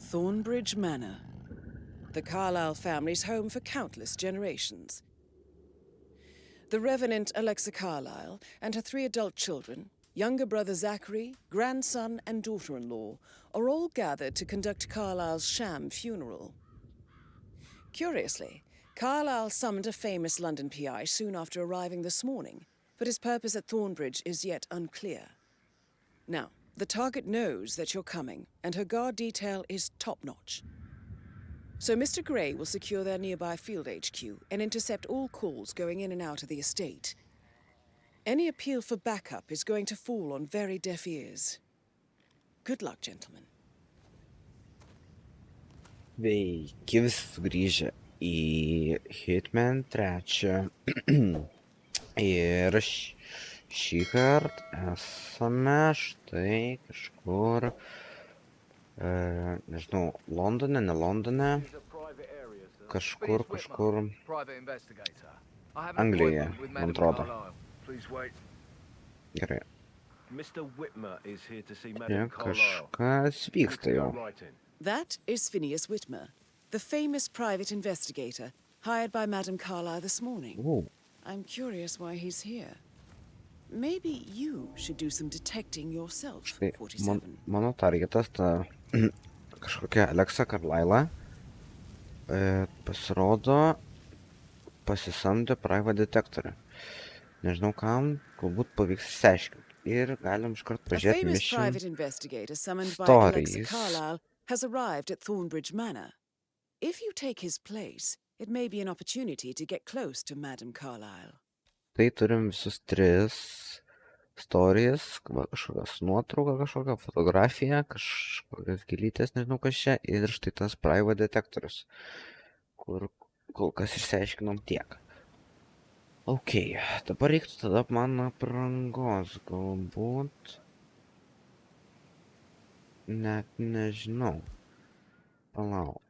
Thornbridge Manor, the Carlisle family's home for countless generations. The Revenant Alexa Carlisle and her 3 adult children, younger brother Zachary, grandson and daughter-in-law, are all gathered to conduct Carlisle's sham funeral. Curiously, Carlisle summoned a famous London PI soon after arriving this morning, but his purpose at Thornbridge is yet unclear. Now, the target knows that you're coming, and her guard detail is top-notch. So Mr. Gray will secure their nearby field HQ and intercept all calls going in and out of the estate. Any appeal for backup is going to fall on very deaf ears. Good luck, gentlemen. Sveiki visi sugrįžę į Hitman 3. Ir šį kartą esame štai kažkur, nežinau, Londone, ne Londone, kažkur Anglijoje, man atrodo. Gerai. Kažkas vyksta jau. That is Phineas Whitmer, the famous private investigator hired by Madame Carlisle this morning. I'm curious why he's here. Maybe you should do some detecting yourself, 47. Mano targetas ta kažkokia Alexa Carlisle pasirodo pasisamdė private detectorę. Nežinau kam, galbūt pavyks išsiaiškinti. Ir galim iškart pažiūrėti mission private investigator summoned by stories. Alexa Carlisle has arrived at Thornbridge Manor. If you take his place, it may be an opportunity to get close to Madame Carlisle. Tai turim visus 3 stories, kažkokios nuotrauka, kažkokia fotografija, kažkokios gėlytės, nežinau kas čia, ir štai tas private detektorius, kur kol kas išsiaiškinom tiek. Ok, dabar reiktų tada man aprangos, galbūt. Net nežinau. Palauk.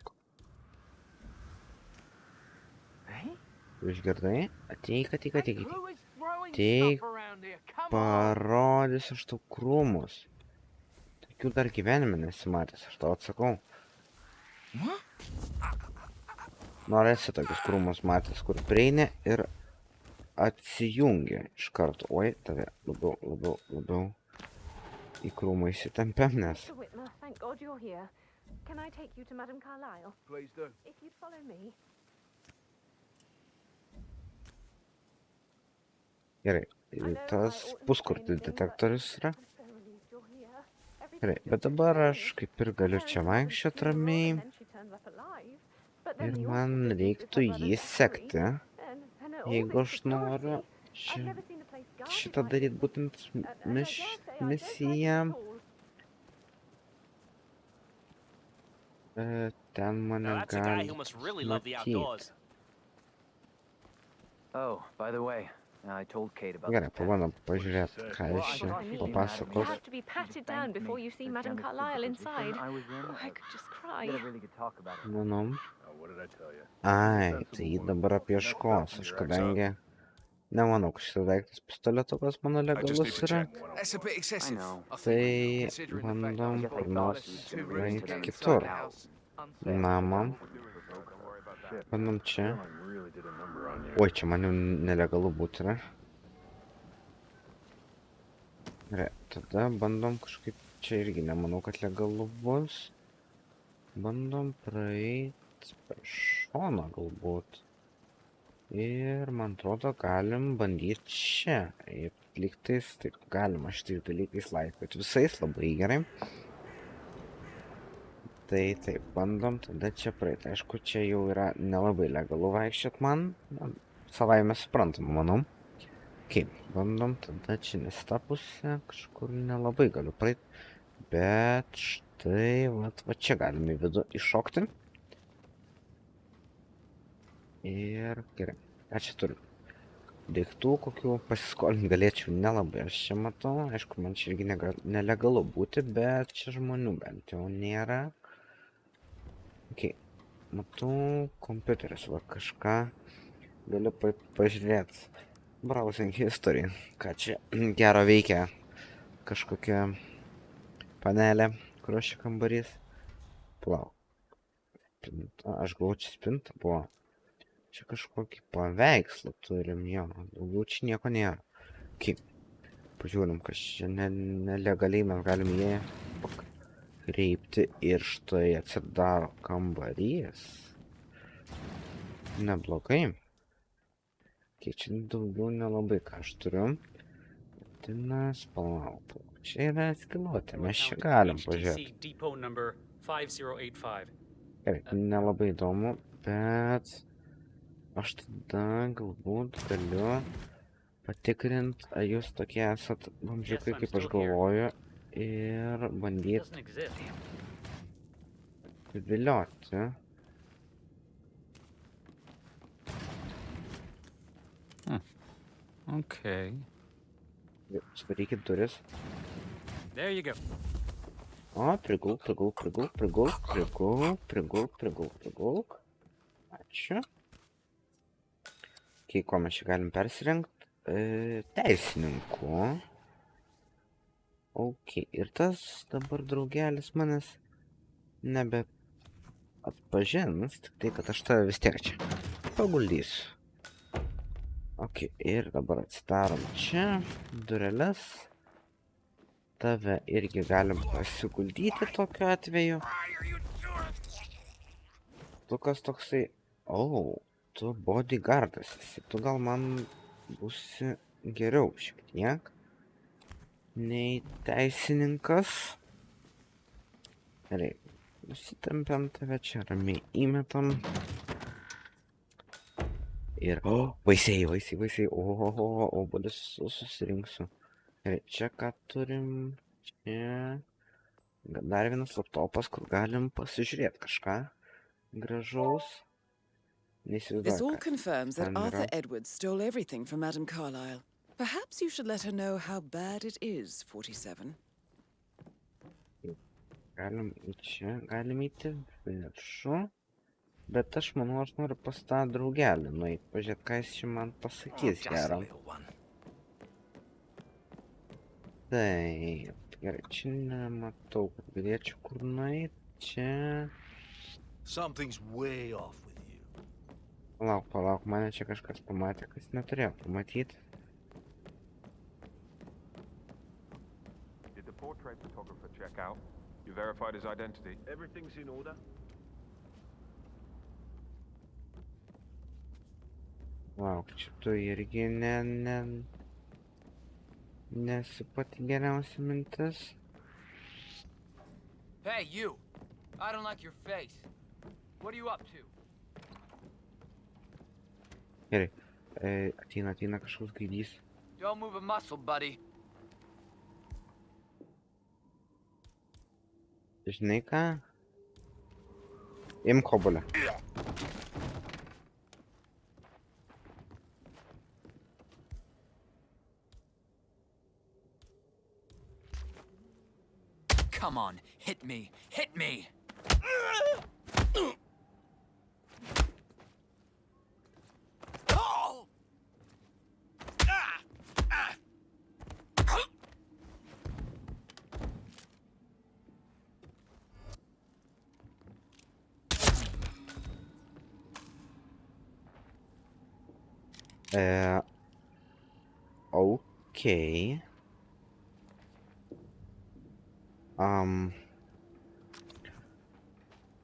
Išgirdai? Ateik. Ateik, parodysiu aš tau krūmus. Tokių dar gyvenime nesimatęs, aš tau atsakau. Norėsi tokius krūmus matęs, kur prieini ir atsijungi iš karto. Oi, tave labiau į krūmą įsitempiam, nes... Thank God you're here. Can I take you to Madame Carlisle? Please do. If you'd follow me. Gerai, tas puskurtis detektorius yra. Gerai, bet dabar aš kaip ir galiu čia vaikščiot ramiai. Ir man reiktų jį sekti, jeigu aš noriu šitą daryti būtent misiją. Ten mane gali matyti. Oh, by the way, I told Kate about Gerai, pabandom pažiūrėti, ką jis čia You papasakos. have to be patted down before you see Madame Carlisle inside. Oh, I could just cry. Manau. Ai, tai jį dabar apieškos, aš kadangi nemanau, kad šitas daiktas pistoletukas mano legalus yra. Tai bandom kur nors eiti kitur. Namą. Bandom čia. Oi, čia man jau nelegalu būti yra. Gerai, tada bandom kažkaip, čia irgi nemanau, kad legalu bus. Bandom praeiti per šoną galbūt. Ir man atrodo, galim bandyti čia. Ir lygtais, taip, galima šitais dalykais laipioti visais labai gerai. Tai taip, bandom tada čia praeiti. Aišku, čia jau yra nelabai legalu vaikščiot man. Savaime suprantama, manau. Kaip, bandom tada čia nesita pusė. Kažkur nelabai galiu praeiti. Bet štai, va čia galime į vidų iššokti. Ir gerai, ką čia turiu? Daiktų, kokių pasiskolinti galėčiau nelabai. Aš čia matau, aišku, man čia irgi nelegalu būti, bet čia žmonių bent jau nėra. Ok, matau kompiuteris, va kažką galiu pažiūrėti. Browsing history, ką čia gero veikia kažkokia panelė, kurios čia kambarys. Palauk. Aš galvoju, čia spinta buvo. Čia kažkokį paveikslą turim, jo. Daugiau čia nieko nėra. Kaip? Pažiūrim, kas čia nelegaliai mes galim jį pakreipti ir štai atsidaro kambarys. Neblogai. Čia daugiau nelabai ką aš turiu. Vadinas, palauk. Čia yra skilotė, mes čia galim pažiūrėti. Gerai, nelabai įdomu, bet aš tada galbūt galiu patikrint, ar jūs tokie esat vamžiukai, kaip aš galvoju, ir bandyti vilioti. Okay. Svarykit duris. There you go. O, prigulk. Ačiū. Kai ko mes čia galim persirengti? Teisininku. Ok, ir tas dabar draugelis manęs nebe atpažins, tik tai, kad aš tave vis tiek čia paguldysiu. Ok, ir dabar atsidarom čia dureles. Tave irgi galim pasiguldyti tokiu atveju. Tu kas toksai... tu bodyguardas esi. Tu gal man būsi geriau šiek tiek nei teisininkas. Gerai, nusitempiam tave čia, ramiai įmetam. Ir... vaisiai. Obuolius susirinksiu. Gerai, čia ką turim? Čia... dar vienas laptopas, kur galim pasižiūrėti kažką gražaus. This all confirms that Arthur Edwards stole everything from Madame Carlyle. Perhaps you should let her know how bad it is, 47. Galim į čia, galim įti viršų. Bet aš manau, aš noriu pas tą draugelį nueit, pažiūrėt, ką jis čia man pasakys gerą. Taip, gerai, čia nematau, kad galėčiau kur nueit, čia... Something's way off with you. Palauk, mane čia kažkas pamatė, kas neturėjo pamatyti. Did the portrait photographer check out? You verified his identity? Everything's in order. Lauk, čia tu irgi nesi pati geriausia mintis. Hey, you! I don't like your face. What are you up to? Gerai, ateina kažkoks gaidys. Don't move a muscle, buddy. Žinai ką? Imk obuolį. Come on, hit me! Hit me! Okay.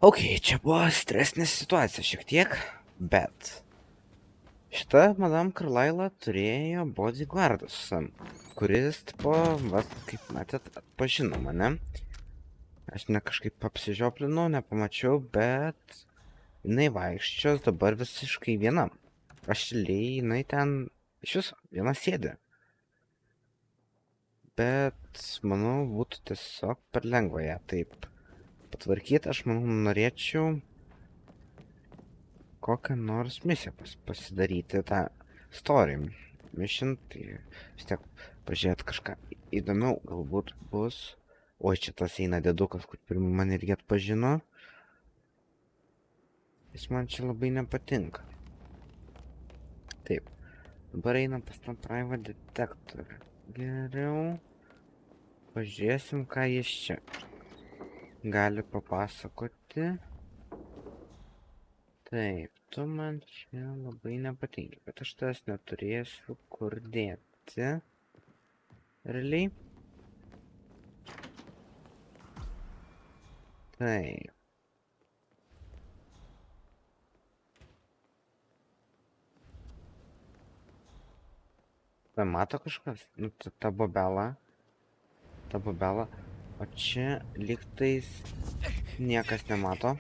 Ok, čia buvo stresinė situacija šiek tiek, bet šita Madame Carlyle turėjo bodyguardas, kuris, tipo, kaip matėt, atpažino mane. Aš ne kažkaip apsižioplinau, nepamačiau, bet jinai vaikščios dabar visiškai viena. Aš liai, jinai ten iš viso viena sėdė. Bet, manau, būtų tiesiog per lengva ją taip patvarkyti. Aš manau, norėčiau kokią nors misiją pasidaryti, tą story mission, tai vis tiek pažiūrėti kažką įdomiau galbūt bus. Oi, čia tas eina dėdukas, kur pirmą man irgi atpažino. Jis man čia labai nepatinka. Taip, dabar einam pas tą private detektorių. Geriau pažiūrėsim, ką jis čia gali papasakoti. Taip, tu man čia labai nepatinki, bet aš tas neturėsiu kur dėti. Realiai. Taip. Mato kažkas? Nu, ta bobela. O čia lygtais niekas nemato.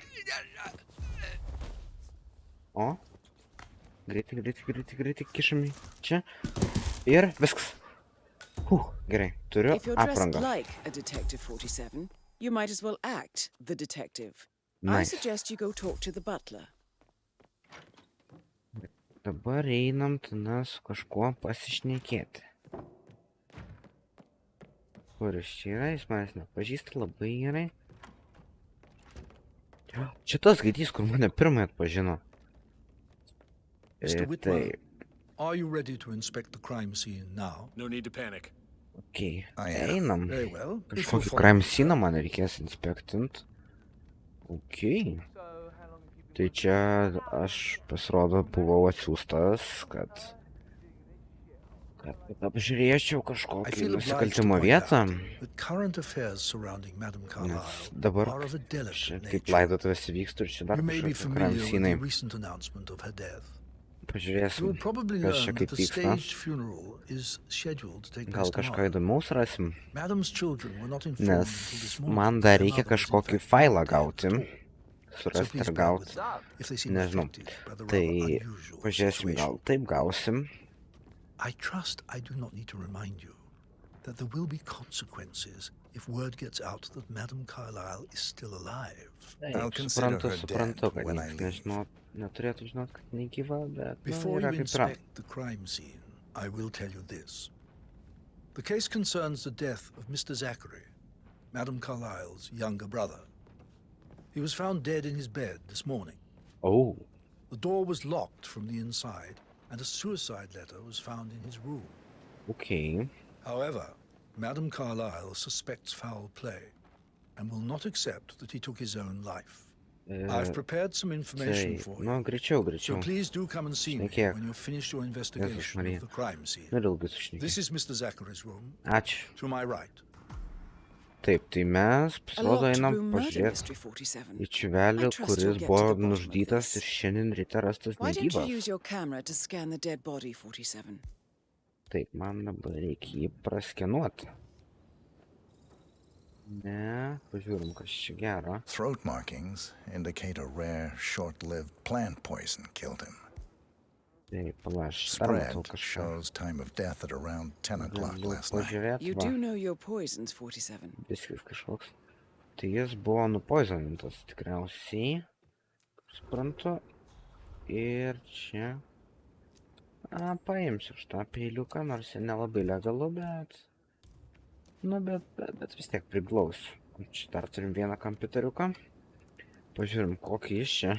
O. Greitai kišam čia. Ir viskas. Gerai, turiu If you're dressed aprangą. like a Detective 47, you might as well act the detective. I Nice. suggest you go talk to the butler. Dabar einam tada su kažkuo pasišnekėti. Kur jis čia yra? Jis manęs nepažįsta labai gerai. Čia tas gaidys, kur mane pirmai atpažino. Mr. Taip, Whitwell, are you ready to inspect the crime scene now? No need to panic. okei. I am. Einam. Very well. If you'll Kažkokį follow crime me. scene man reikės inspektint. Okei. Tai čia aš pasirodo buvau atsiųstas, kad apžiūrėčiau I kažkokį feel obliged to nusikaltimo point vietą. out that current affairs surrounding Madame Nes Carlyle dabar are of a čia delicate kaip nature. laidotuvės vyksta ir čia dar You may be kažkokie crime familiar with scenai. the recent announcement of her death. You Pažiūrėsim, will probably kas čia learn that kaip the vyksta. staged funeral is scheduled to take Gal place kažką tomorrow. įdomaus rasim, Madame's children were not informed nes until this morning man that dar their reikia mother was in kažkokį fact failą not dead gauti, at all. So surasti please ir bear with gauti. them if they seem Nežinau. affected by the rather Tai unusual pažiūrėsim, gal situation. taip gausim. I trust I do not need to remind you that there will be consequences if word gets out that Madame Carlyle is still alive. Taip, suprantu, kad niekas neturėtų žinot, kad negyva, bet Before yra you kaip yra. inspect the crime scene, I will tell you this. The case concerns the death of Mr. Zachary, Madame Carlyle's younger brother. He was found dead in his bed this morning. Oh, The door was locked from the inside, and a suicide letter was found in his room. okei. However, Madame Carlyle suspects foul play and will not accept that he took his own life. I've prepared some information Tai, for you, nu, greičiau. so please do come and see me Šnekėk. when you've finished your investigation Marija. of the crime scene. Ir ilgai This sušnekėsim. is Mr. Zachary's room, Ačiū. to my right. Taip, tai mes, A pasirodo, locked einam room murder pažiūrėti mystery 47. į čiuvelį, I trust you'll kuris get buvo to the bottom of nužudytas this. ir šiandien ryte rastas Why don't you negyvas. use your camera to scan the dead body, 47? Taip, man dabar reikia jį praskenuoti. Ne, pažiūrim, kas čia gero. Throat markings indicate a rare, short-lived plant poison killed him. Taip, palaš, dar matau Spread kažką. shows time of death at around 10 o'clock Galiu last night. pažiūrėti, You va, do know your poisons, 47. biskis kažkoks. Tai jis buvo nupoizonintas tikriausiai, suprantu. Ir čia... paimsiu šitą peiliuką, nors ir nelabai legalu, bet... Nu, bet vis tiek priglausiu. Čia dar turim vieną kompiuteriuką. Pažiūrim, kokį jis čia.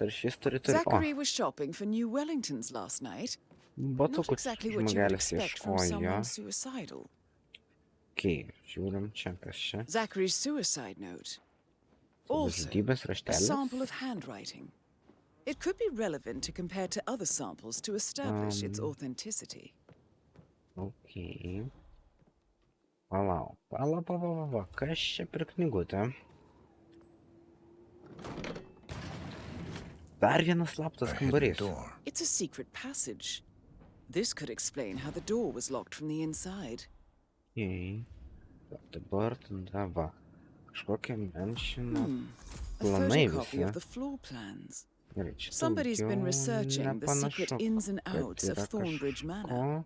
Ar šis turi... Zachary was shopping for new Wellingtons last night. Not Batukų exactly what you would žmogelis expect from ieškojo. someone suicidal. Okei, žiūrim čia, kas čia. Zachary's suicide note. Also, Žudybės a raštelis. sample of handwriting. It could be relevant to compare to other samples to establish its authenticity. Okei. Palauk. Pala. Kas čia per knygutę? Dar vienas slaptas A hidden kambarys. door. It's a secret passage. This could explain how the door was locked from the inside. Okei. Dabar tada va. Kažkokia menšina. A Planai photocopy visi. of the floor plans. Gerai, čia Somebody's been daugiau researching the secret nepanašu, ins and kad outs of yra Thornbridge kažko. Manor.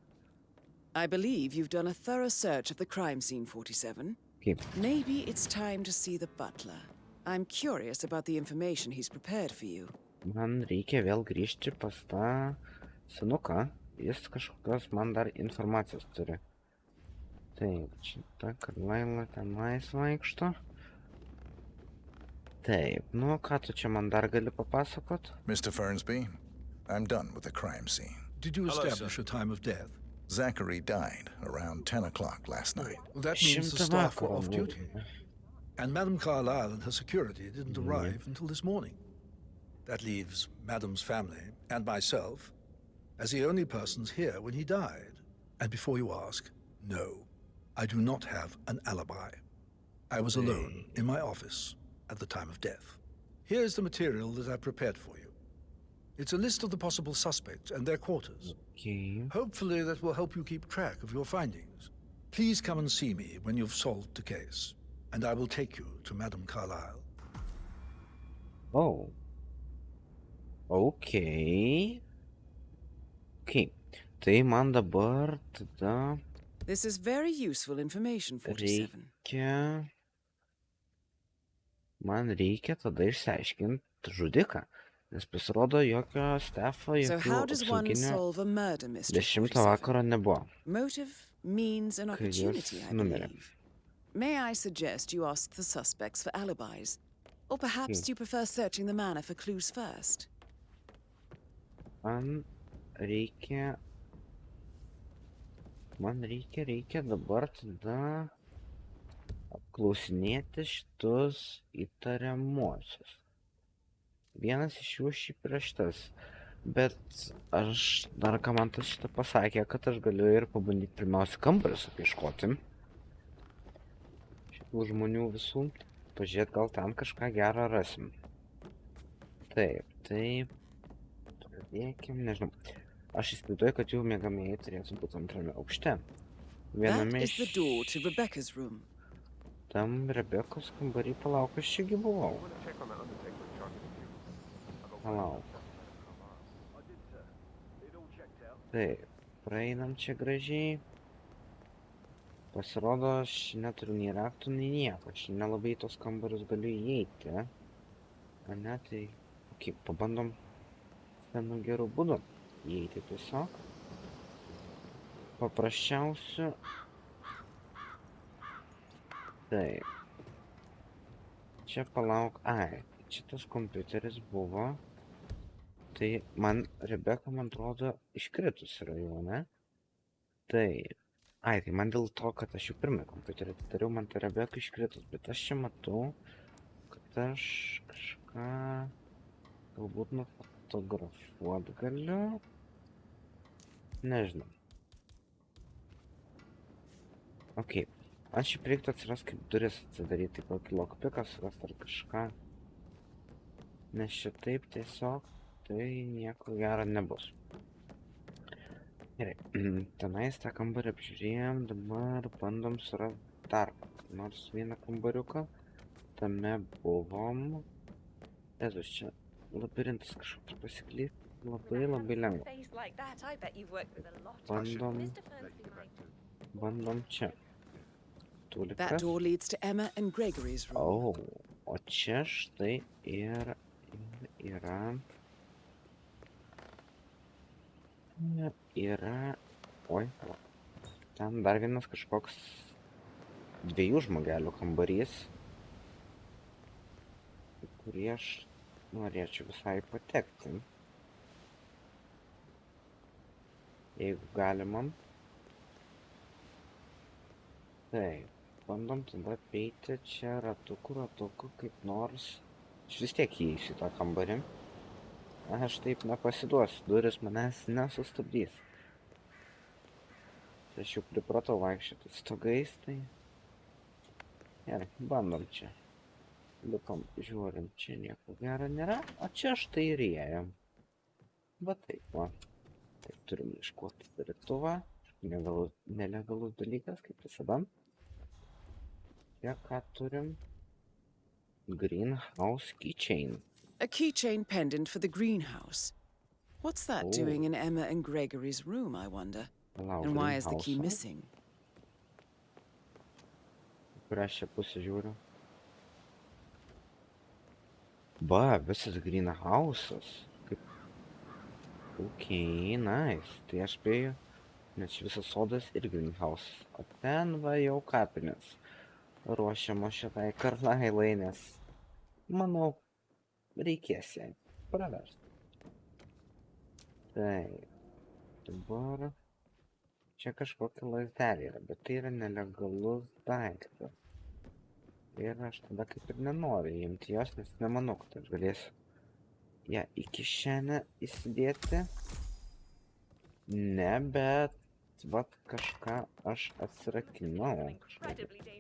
I believe you've done a thorough search of the crime scene, 47. Kaip? Maybe it's time to see the butler. I'm curious about the information he's prepared for you. Man reikia vėl grįžti pas tą senuką. Jis kažkokios man dar informacijos turi. Taip, čia ta Karlaila tenais vaikšto. Taip, nu ką tu čia man dar gali papasakot? Mr. Fernsby, I'm done with the crime scene. Did you Hello, establish a time of death? Zachary died around 10 o'clock last night. Well, that means the staff were off duty. And Madame Carlyle and her security didn't arrive until this morning. That leaves Madam's family and myself as the only persons here when he died. And before you ask, no, I do not have an alibi. I was alone in my office at the time of death. Here's the material that I prepared for you. It's a list of the possible suspects and their quarters. Okay. Hopefully that will help you keep track of your findings. Please come and see me when you've solved the case, and I will take you to Madame Carlyle. Oh. Okay. Okay. Tai man dabar tada This is very useful information, 47. Man reikia tada išsiaiškinti žudiką, nes pasirodo jokio Stefo, So jokių how does one apsauginių solve a murder mystery, 10 47? vakaro nebuvo, Motive, means, and kai opportunity, jos I numirė. believe. May I suggest you ask the suspects for alibis? Or perhaps you prefer searching the manor for clues first? Man reikia dabar tada apklausinėti šitus įtariamuosius. Vienas iš jų šiaip yra šitas, bet aš dar ką man tas šitą pasakė, kad aš galiu ir pabandyti pirmiausia kambarius apieškoti. Šitų žmonių visų, pažiūrėt, gal ten kažką gerą rasim. Taip, pradėkim, nežinau. Aš įsivaizduoju, kad jų miegamieji turėtų būti antrame aukšte. That Viename is the door to Rebecca's room. tam Rebekos kambarį palauk, aš čiagi buvau. I want to check on that undertaker in charge of the funeral. Palauk. Taip, praeinam čia gražiai. Pasirodo, aš neturiu nei raktų, nei nieko. Aš nelabai į tos kambarius galiu įeiti. Ane, tai... Ok, pabandom vienu geru būdu įeiti tiesiog. Paprasčiausiu. Taip. Čia palauk. Ai, čia tas kompiuteris buvo. Tai man, Rebeka, man atrodo, iškritus yra jau, ne? Taip. Ai, tai man dėl to, kad aš jau pirmą kompiuterį atidariau, man ta Rebeka iškritus. Bet aš čia matau, kad aš kažką galbūt nufotografuot galiu. Nežinau. Ok. Man šiaip reiktų atsiras kaip duris atsidaryti, kokį lockpicką surast ar kažką. Nes čia taip tiesiog, tai nieko gero nebus. Gerai, tenais tą kambarį apžiūrėjom, dabar bandom surasti dar nors vieną kambariuką. Tame buvom. Ezus, čia labirintas kažkoks pasiklysti. Labai lengva. Bandom čia. That door leads to Emma and Gregory's room. Oh, o čia štai ir yra... Oi, ten dar vienas kažkoks dviejų žmogelių kambarys, kurį aš norėčiau visai patekti. Jeigu galima. Taip, bandom tada apeiti čia ratuku, kaip nors. Aš vis tiek įeisiu į tą kambarį. Aš taip nepasiduosiu, duris manęs nesustabdys. Aš jau pripratau vaikščioti stogais, tai... Gerai, bandom čia. Lipam, žiūrim, čia nieko gero nėra, o čia štai ir įėjom. Va taip, va. Taip, turim iškuoti darytuvą. Nelegalus dalykas, kaip visada. Čia ką turim? Greenhouse keychain. A keychain pendant for the greenhouse. What's that doing in Emma and Gregory's room, I wonder? And why is the key missing? Kurią šią pusę žiūriu? Ba, visas greenhouse'as. Ok, nice. Tai aš spėju, nes visas sodas ir greenhouse'as. O ten va jau kapinės. Ruošiamo šitai Carlylai, nes manau, reikės jai praversti. Taip. Dabar čia kažkokia lazdelė yra, bet tai yra nelegalus daiktas. Ir aš tada kaip ir nenoriu imti jos, nes nemanau, kad aš galėsiu ją į kišenę įsidėti. Ne, bet vat kažką aš atsirakinau.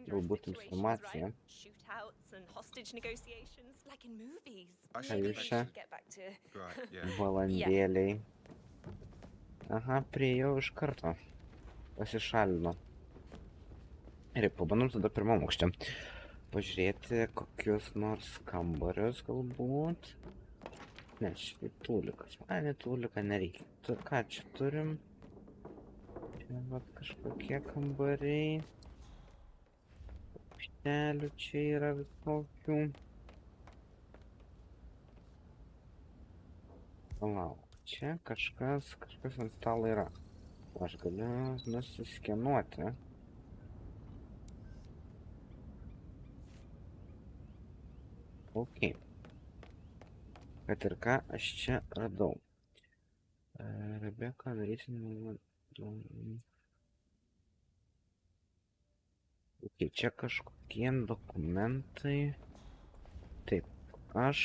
Galbūt informaciją. Ką jūs čia? Valandėliai. Aha, priėjau iš karto. Pasišalino. Ir pabandom tada pirmam aukšte. Pažiūrėti kokius nors kambarius galbūt. Ne, štai tūlikas. Ne, tūlika nereikia. Ką čia turim? Čia vat kažkokie kambariai. Aukštelių čia yra visokių. Palauk, čia kažkas ant stalo yra. Aš galiu nusiskenuoti. Ok. Kad ir ką aš čia radau. Rebeka, darysime... Ok, čia kažkokie dokumentai. Taip, aš...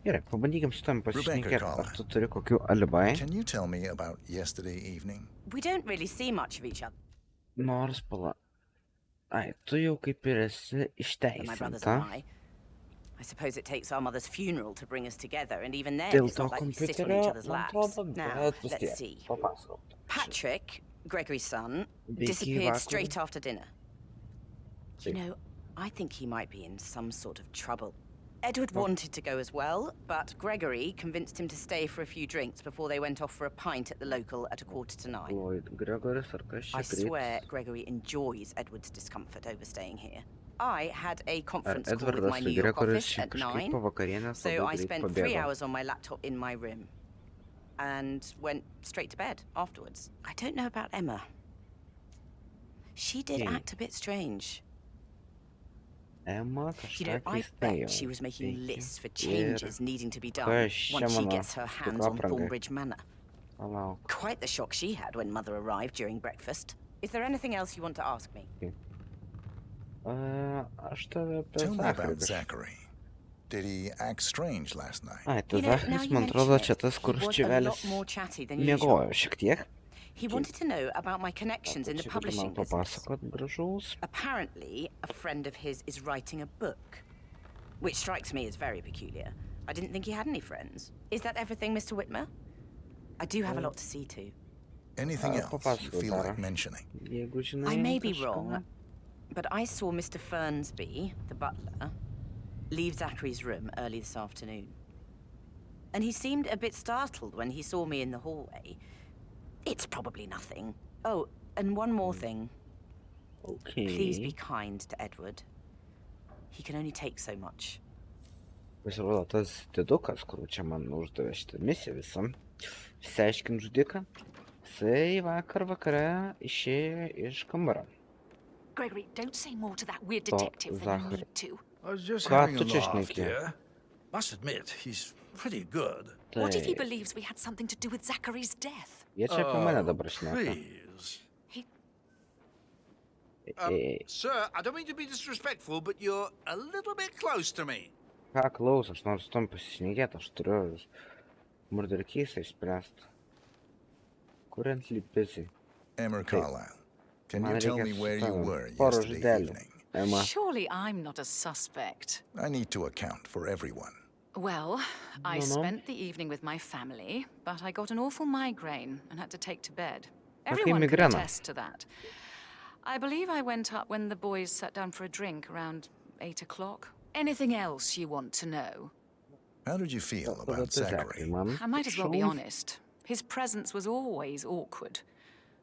Gerai, pabandykim su tam pasišnekėti. Ar tu turi kokių alibai? Can you tell me about yesterday evening? We don't really see much of each other. Nors pala. Ai, tu jau kaip ir esi išteisinta. I suppose it takes our mother's funeral to bring us together, and even then Dėl it's to not like we sit on kompiuterio, each other's man laps. atrodo, Now, bet vis let's tiek. see. Papasakok. Patrick, Gregory's son, Vicky disappeared vakar. straight after dinner. You Taip. know, I think he might be in some sort of trouble. Edward wanted to go as well, but Gregory convinced him to stay for a few drinks before they went off for a pint at the local at 9:45. Lloyd Gregoris, ar kas čia I swear kryps? Gregory enjoys Edward's discomfort over staying here. I had a Ar conference call with Edvardas my su New York Gregoris office čia at kažkaip 9, po vakarienės so labai I greit spent 3 pabėgo? hours on my laptop in my room and went straight to bed afterwards. I don't know about Emma. She did Hmm. act a bit strange. Emma You know, kažką I keistai bet she was making veikia. lists for changes needing to be done kas čia once she mano gets her su hands on apranga? Thornbridge Manor. Palauk. Quite the shock she had when Mother arrived during breakfast. Is there anything else you want to ask me? Aš tave apie Tell me Zacharį about kažkaip. Zachary. Did he act strange last night? Ai, tai You know, now Zacharis, you man mention atrodo, it, čia tas, kur he was a čiuvelis lot more chatty than usual. miegojo šiek tiek. He wanted to know about my connections in the Čia gali publishing man business. papasakot gražaus. Apparently, a friend of his is writing a book, which strikes me as very peculiar. I didn't think he had any friends. Is that everything, Mr. Whitmer? I do have a lot to see to. Anything else you papasakok feel dar. like mentioning? Jeigu žinai I may be kažką. wrong, but I saw Mr. Fernsby, the butler, leave Zachary's room early this afternoon. And he seemed a bit startled when he saw me in the hallway. It's probably nothing. Oh, and one more thing. Okay. Please be kind to Edward. He can only take so much. Pasirodo, tas didukas, kur čia man uždavė šitą misiją visą, išsiaiškint žudiką, jisai vakar vakare išėjo iš kambario. Gregory, don't say more to that weird To detective than you Zachary. need to. I was just Ką having a tu čia laugh, šneki? dear. Must admit, he's pretty good. What if he Taip. believes we had something to do with Zachary's death? Jie čia apie mane Oh, dabar šneka. please. Sir, I don't mean to be disrespectful, but you're a little bit close to me. Ką klaus, aš noriu su tom pasišnekėti, aš turiu murderkeisą išspręsti. Currently busy. Emma Carlyle, can Man you tell reikia me su where you tavim were porą yesterday žodelių. evening? Emma, Surely I'm not a suspect. I need to account for everyone. Well, I No. spent the evening with my family, but I got an awful migraine and had to take to bed. Okay, Everyone can migrena. attest to that. I believe I went up when the boys sat down for a drink around 8 o'clock. Anything else you want to know? How did you feel tada about tai Zachary, Zachary? man. I might as well be Prašau. honest. His presence was always awkward.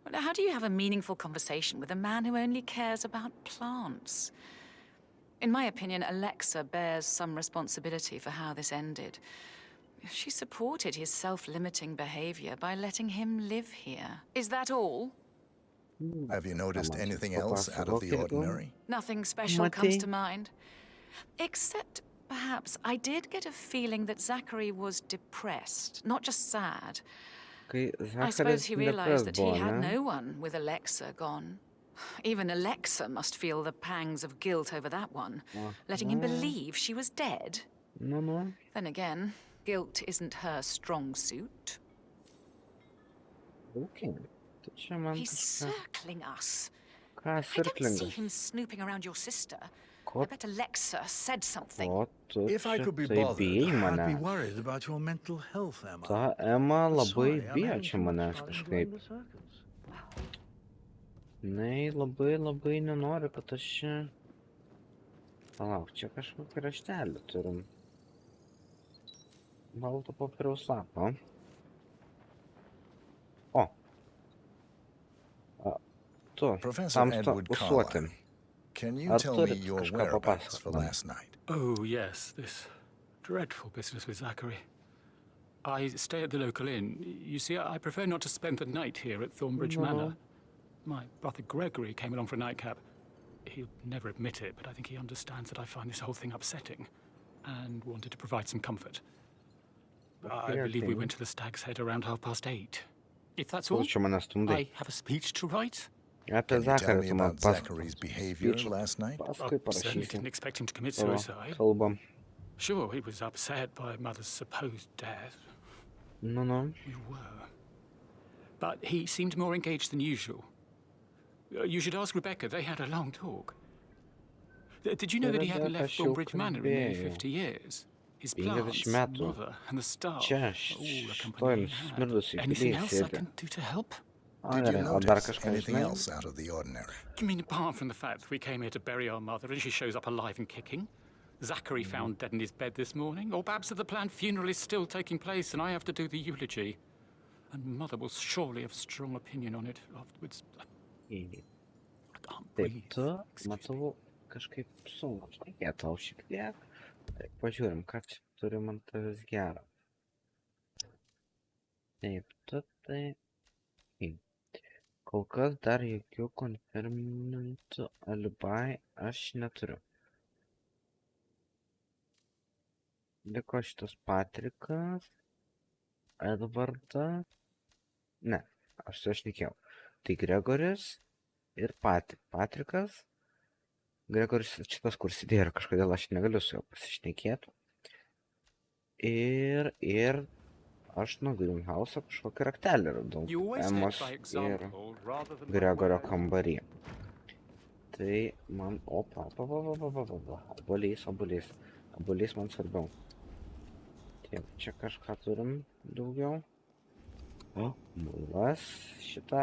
Well, how do you have a meaningful conversation with a man who only cares about plants? In my opinion, Alexa bears some responsibility for how this ended. She supported his self-limiting behavior by letting him live here. Is that all? Have you noticed Come on, anything just else out of the papasakok, Ilgo. ordinary? Nothing special comes Mate. to mind. Except, perhaps, I did get a feeling that Zachary was depressed, not just sad. Kai I suppose Zacharis he realized depressed that he buvo, had ne? no one with Alexa gone. Even Alexa must feel the pangs of guilt over that one, letting him believe she was dead. No. Then again, guilt isn't her strong suit. Okay. Tai čia man He's kažką... circling us. Ką I don't see cirklingas? him snooping around your sister. Ko? I bet Alexa said something. Ko tu If I čia could be taip bothered, bijai I'd be manęs? worried about your mental health, Emma. Ta Ema But labai sorry, I'm bijo having čia too much manęs fun kažkaip. enjoying the circus. Jinai labai nenori, kad aš čia... Palauk, čia kažkokį raštelį turim. Balto popieriaus lapą. O. Tu, Professor tamsta Edward usuoti. Carlyle, can you Ar tell me turit your kažką whereabouts for papasakot man? last night? Oh, yes, this dreadful business with Zachary. I stay at the local inn. You see, I prefer not to spend the night here at Thornbridge Manor. My brother Gregory came along for a nightcap. He'll never admit it, but I think he understands that I find this whole thing upsetting and wanted to provide some comfort. I believe we went to the Stag's Head around 8:30. If that's all, Kur čia mane stumdai? I have a speech to write. Apie Can you tell Zacharį me tu man about Zachary's behavior Speech. last night? Paskui I certainly parašysi. didn't expect him to commit Savo suicide. kalbą. Sure, he was upset by Mother's supposed death. No. We were. But he seemed more engaged than usual. You should ask Rebecca. They had a long talk. Did you know that he hadn't left Thornbridge Manor in nearly 50 years? His plants, mother, and the staff Čia, all šitoj accompanied me. smirdusiai Anything piliai else I sėdi. can do to help? Did you Gerai, o dar notice kažką anything žinai? else out of the ordinary? You mean apart from the fact that we came here to bury our mother and she shows up alive and kicking? Zachary found dead in his bed this morning? Or perhaps that the planned funeral is still taking place and I have to do the eulogy? And Mother will surely have strong opinion on it afterwards. I can't breathe. Taip, tu, Excuse me. matau, kažkaip sunku šnekėt tau šiek tiek. Taip, pažiūrim, ką čia turim ant tavęs gero. Taip, tu tai... Kol kas dar jokių konfirmintų alibai aš neturiu. Liko šitas Patrikas, Edvardas... Ne, aš su juo šnekėjau. Tai Gregoris ir Patrikas. Gregoris šitas kur sėdėjo ir kažkodėl aš negaliu su juo pasišnekėti. Ir aš nuo Greenhouse'o kažkokį raktelį radau. Emos ir Gregorio kambarį. Tai man... Opa. Obuolys man svarbiau. Taip, čia kažką turim daugiau. O, muilas. Šitą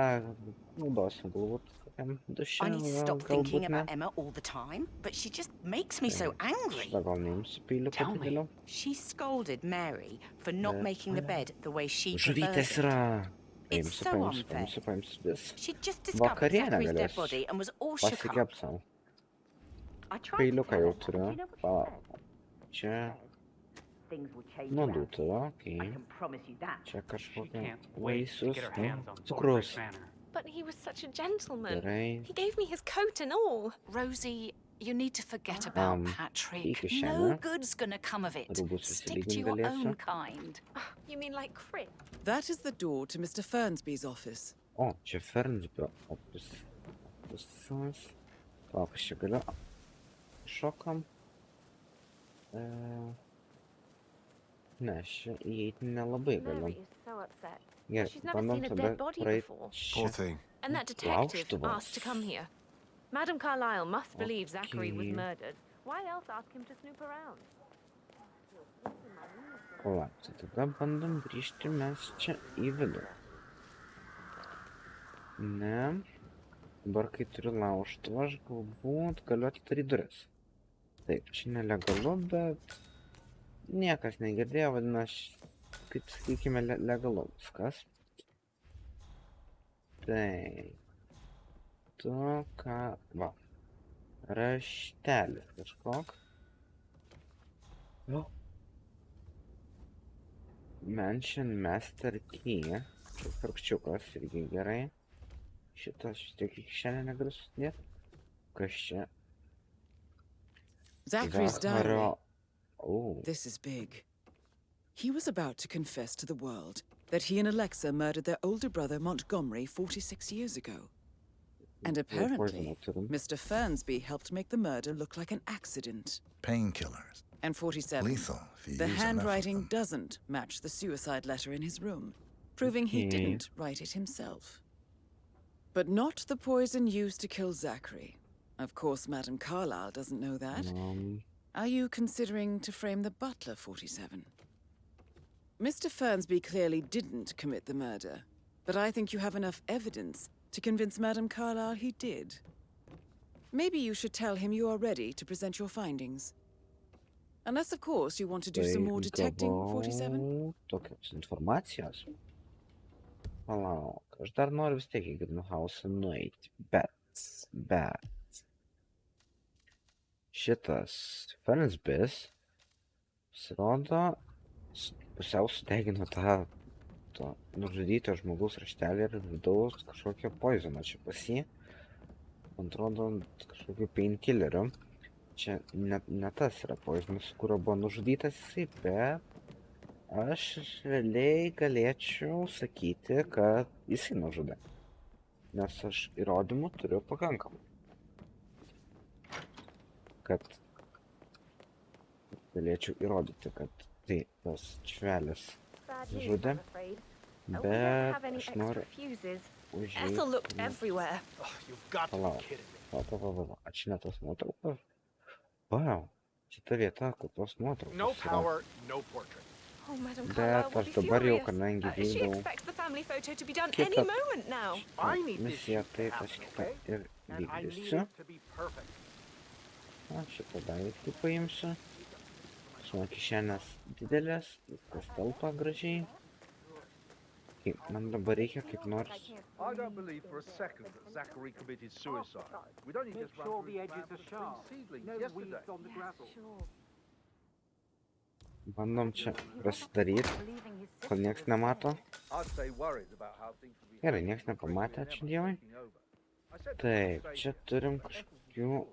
naudosim galbūt kokiam duše. I need to stop thinking about Emma all the time, but she just makes me so angry. Šitą gal neimsiu peiliuką dideliau. She scolded Mary for not making the bed the way she Žuvytės preferred it. yra. It's so unfair. Paimsiu vis. She just discovered Vakarienę Zachary's dead galėsiu body and was all shook up. pasikep savo. I tried to Peiliuką tell jau her, turiu. but you know what she Palauk. said? Čia Things will change nuodų around. turiu, I okei. can promise you that. Čia She kažkokie can't wait to vaisius, get her hands on cukrus. Thornbridge Manor. But he was such a gentleman. Gerai. He gave me his coat and all. Rosie, you need to forget about į Patrick. kišenę. No good's gonna come of it. Rūbus Stick to susilygint your galėsiu. own kind. You mean like Chris? That is the door to Mr. Fernsby's office. O, čia Fernsbio ofisas. Palauk, aš čia galiu. Šokam. Ne, aš čia įeiti nelabai galiu. Mary is so upset. Gerai, She's never bandom seen a tada dead body praeit before. Poor čia. thing. And that detective Laužtuvas. asked to come here. Madam Carlyle must believe Zachary was Okay. murdered. Why else ask him to snoop around? Palauk, tai tada bandom grįžti mes čia į vidų. Ne. Dabar, kai turiu laužtuvą, aš galbūt galiu atidaryti duris. Taip, čia nelegalu, bet niekas negirdėjo, vadinasi, kaip sakykime, legalu viskas. Taip. Tu ką... Va. Raštelis kažkok. O. Mention Master Key. Čia pirkčiukas irgi gerai. Šitas vis tiek į kišenę negaliu sudėti. Kas čia? Zachary's diary. Zachario. Oh. This is big. He was about to confess to the world that he and Alexa murdered their older brother Montgomery 46 years ago. And apparently, turim. Mr. Fernsby helped make the murder look like an accident. Painkillers. And 47. Lethal if you The use enough of handwriting them. doesn't match the suicide letter in his room, proving he didn't write it himself. But not the poison used to kill Zachary. Of course, Madame Carlyle doesn't know that. Are you considering to frame the butler, 47? Mr. Fernsby clearly didn't commit the murder, but I think you have enough evidence to convince Madame Carlyle he did. Maybe you should tell him you are ready to present your findings. Unless, of course, you want to do some more detecting, 47? Tokios informacijos. Palauk, aš dar noriu vis tiek į Greenhouse nueiti, bet šitas Fernsbys pasirodo pusiau sudegino tą nužudyto žmogaus raštelį ir vidaus kažkokio poizono čia pas jį. Man atrodo, kažkokiu painkilleriu. Čia ne tas yra poizonas, su kurio buvo nužudytas jisai, bet aš realiai galėčiau sakyti, kad jisai nužudė. Nes aš įrodymų turiu pakankamai. Kad galėčiau įrodyti, kad tai tas čvelis žudė, bet aš noriu užėjti. Palauk, a čia ne tos nuotraukos? Wow, šita vieta, kur tos nuotraukos yra. Bet aš dabar jau, kadangi vykdau kitą misiją, tai aš kitą ir vykdysiu. Šitą daiktį paimsiu. Mano kišenės didelės, viskas telpa gražiai. Man dabar reikia kaip nors. Bandom čia prasidaryti, kol nieks nemato. Gerai, nieks nepamatė, ačiū Dievui. Taip, čia turim kažkokių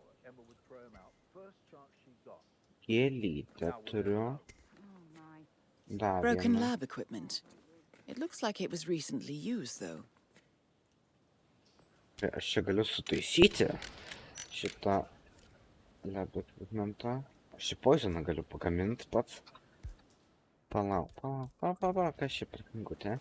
gėlytę turiu. Dar Broken vieną. lab equipment. It looks like it was recently used, though. Tai aš čia galiu sutaisyti šitą lab equipmentą. Aš šį poizoną galiu pagaminti pats. Palauk, kas čia per knygutė?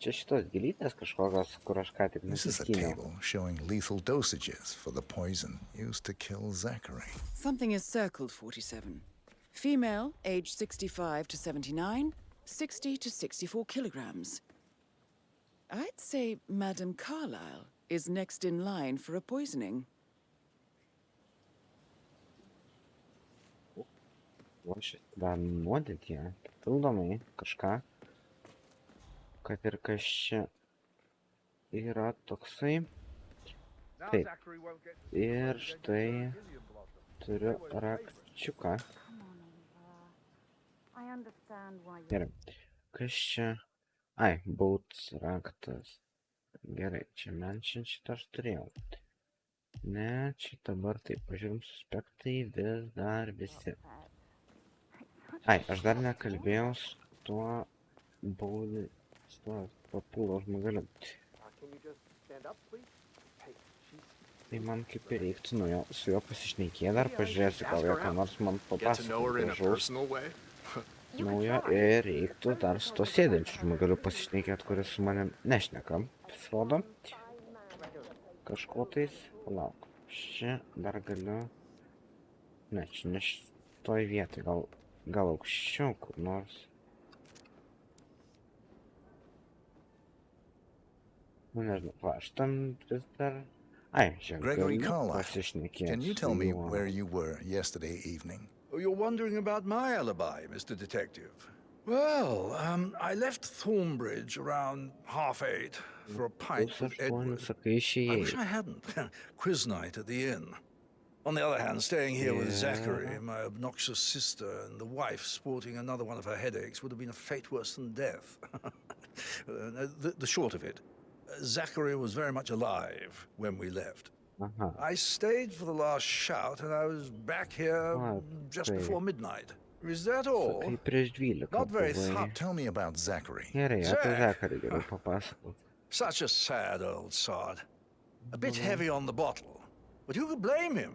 Čia šitos gėlytės kažkokios, kur aš ką tik This is a nusiskyniau. table showing lethal dosages for the poison used to kill Zachary. Something is circled, 47. Female, age 65 to 79, 60 to 64 kilograms. I'd say Madame Carlyle is next in line for a poisoning. Va šitą nuodyti papildomai kažką. Kad ir kas čia yra toksai. Taip. Ir štai turiu rakčiuką. Gerai. Kas čia? Ai, baut raktas. Gerai, čia man šitą aš turėjau. Ne, čia dabar taip, pažiūrim, suspektai vis dar visi. Ai, aš dar nekalbėjau su tuo bauli, su tuo papūlo žmogeliu. Tai man kaip ir reiktų su juo pasišnekėti, dar pažiūrėsiu, gal jie ką nors man papasakoti gražaus naujo ir reiktų dar su to sėdinčiu žmogeliu pasišnekėti, kuris su manim nešneka, pasirodo. Kažko tais, palauk, čia dar galiu, ne, čia ne šitoj vietoj, gal aukščiau kur nors. Nu nežinau, va, aš tam vis dar, ai, Gregory galiu Carlyle, pasišnekėti. can you tell me where you were yesterday evening? Oh, you're wondering about my alibi, Mr. Detective. Well, I left Thornbridge around 7:30 for a pint with Edward. I wish I hadn't. Quiz night at the inn. On the other hand, staying here with Zachary, my obnoxious sister, and the wife sporting another one of her headaches would have been a fate worse than death. The short of it, Zachary was very much alive when we left. I stayed for the last shout, and I was back here just before midnight. Is that all? Not very thorough. Tell me about Zachary. Gerai, apie Zacharį geriau papasakot. Such a sad old sod. A bit heavy on the bottle, but who could blame him?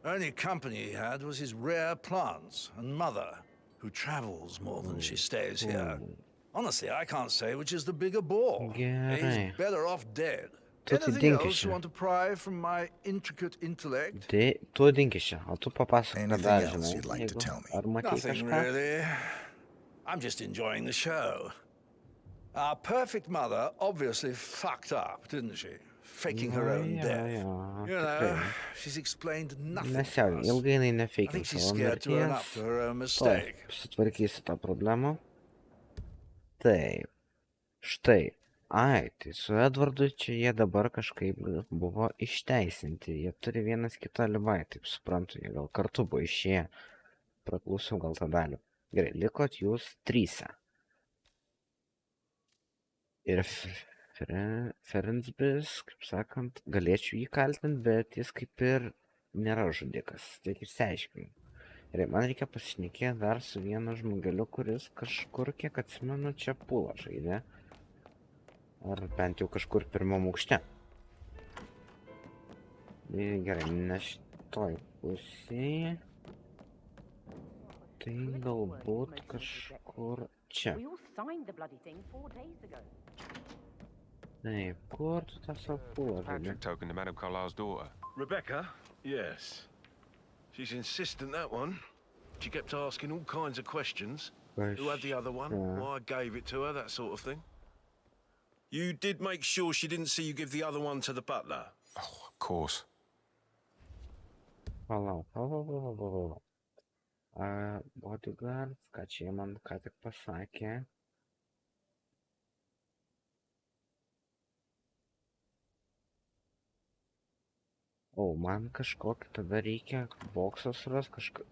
Only company he had was his rare plants and mother, who travels more than she stays here. Honestly, I can't say which is the bigger bore. He's better off dead. Anything else you want to pry from my intricate intellect? Tu dinki čia, o tu papasakok, ką dar žinai, ar matei Nothing kažką? really. I'm just enjoying the show. Our perfect mother obviously fucked up, didn't she? Faking her own death. You know, she's explained nothing to us. Ilgai jinai I nefeikins think she's savo scared to own up mirties. to her own Taip, mistake. sutvarkysi tą problemą. Taip, štai. Ai, tai su Edvardu čia jie dabar kažkaip buvo išteisinti. Jie turi vienas kitą alibai, taip suprantu, jie gal kartu buvo išėję. Praklausiau gal tą dalį. Gerai, likot jūs tryse. Ir Fernsbis, kaip sakant, galėčiau jį kaltinti, bet jis kaip ir nėra žudikas. Taip išsiaiškinu. Gerai, man reikia pasišnekėti dar su vienu žmogeliu, kuris kažkur, kiek atsimenu, čia pulą žaidė. Ar bent jau kažkur pirmam aukšte. Gerai, ne šitoj pusėje. Tai galbūt kažkur čia. Taip, kur tu tą savo pulą žaidė? Patrick token to Madame Carlisle's daughter. Rebecca? Yes. She's insistent, that one. She kept asking all kinds of questions. Who had the other one? Why I gave it to her, that sort of thing. You did make sure she didn't see you give the other one to the butler? Oh, of course. Palauk. Bodyguards, ką čia man ką tik pasakė. O, man kažkokį tada reikia boksą suras kažką.